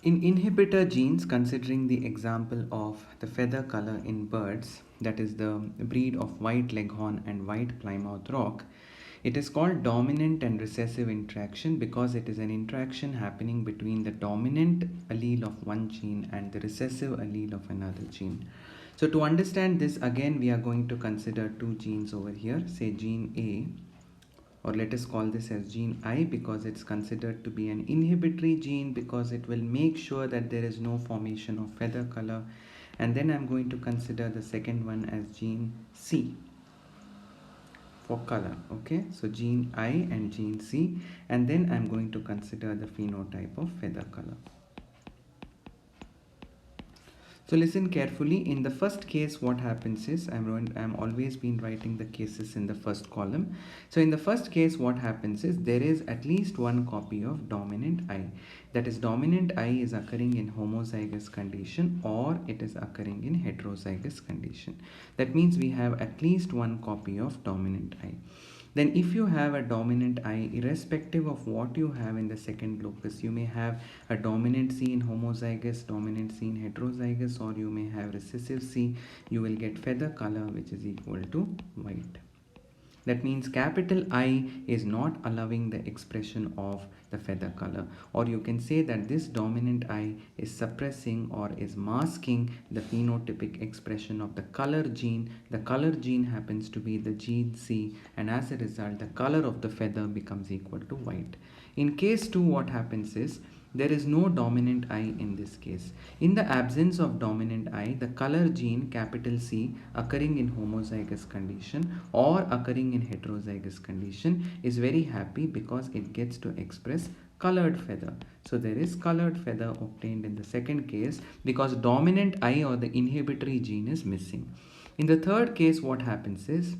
In inhibitor genes, considering the example of the feather color in birds, that is the breed of white leghorn and white plymouth rock, it is called dominant and recessive interaction because it is an interaction happening between the dominant allele of one gene and the recessive allele of another gene. So to understand this, again we are going to consider two genes over here, say gene A, or let us call this as gene I, because it's considered to be an inhibitory gene because it will make sure that there is no formation of feather color. And then I'm going to consider the second one as gene C for color. Okay, so gene I and gene C, and then I'm going to consider the phenotype of feather color. So listen carefully. In the first case, what happens is I'm always been writing the cases in the first column. So in the first case, what happens is there is at least one copy of dominant I. That is, dominant I is occurring in homozygous condition or it is occurring in heterozygous condition. That means we have at least one copy of dominant I. Then if you have a dominant I, irrespective of what you have in the second locus, you may have a dominant C in homozygous, dominant C in heterozygous, or you may have recessive C, you will get feather color which is equal to white. That means capital I is not allowing the expression of the feather color, or you can say that this dominant I is suppressing or is masking the phenotypic expression of the color gene. The color gene happens to be the gene C, and as a result the color of the feather becomes equal to white. In case 2, what happens is there is no dominant I in this case. In the absence of dominant I, the color gene capital C occurring in homozygous condition or occurring in heterozygous condition is very happy because it gets to express colored feather. So there is colored feather obtained in the second case because dominant I or the inhibitory gene is missing. In the third case, what happens is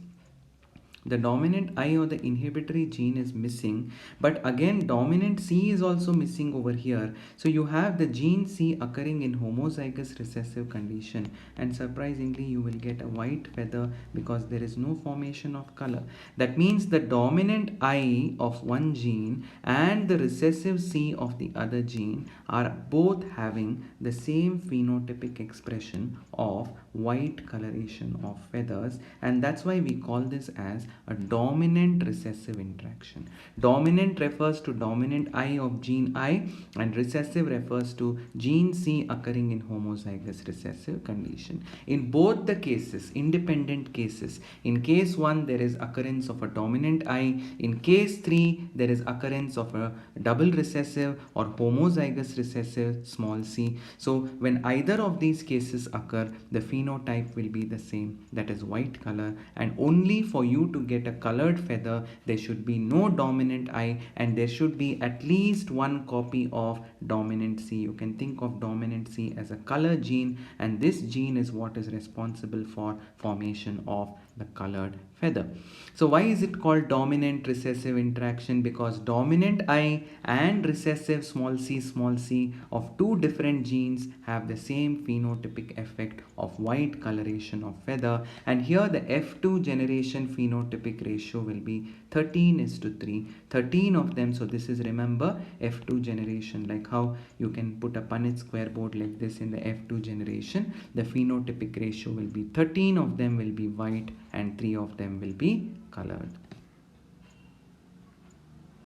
the dominant I or the inhibitory gene is missing, but again dominant C is also missing over here. So you have the gene C occurring in homozygous recessive condition, and surprisingly you will get a white feather because there is no formation of color. That means the dominant I of one gene and the recessive C of the other gene are both having the same phenotypic expression of white coloration of feathers, and that's why we call this as a dominant recessive interaction. Dominant refers to dominant I of gene I, and recessive refers to gene C occurring in homozygous recessive condition. In both the cases, independent cases, in case 1 there is occurrence of a dominant I, in case 3 there is occurrence of a double recessive or homozygous recessive small c. So when either of these cases occur, the phenotype will be the same, that is white color, and only for you to get a colored feather there should be no dominant I and there should be at least one copy of dominant C. You can think of dominant C as a color gene, and this gene is what is responsible for formation of the colored feather. So why is it called dominant recessive interaction? Because dominant I and recessive small c of two different genes have the same phenotypic effect of white coloration of feather, and here the F2 generation phenotypic ratio will be 13:3, 13 of them. So this is, remember, F2 generation, like how you can put a Punnett square board like this in the F2 generation. The phenotypic ratio will be 13 of them will be white and 3 of them will be colored.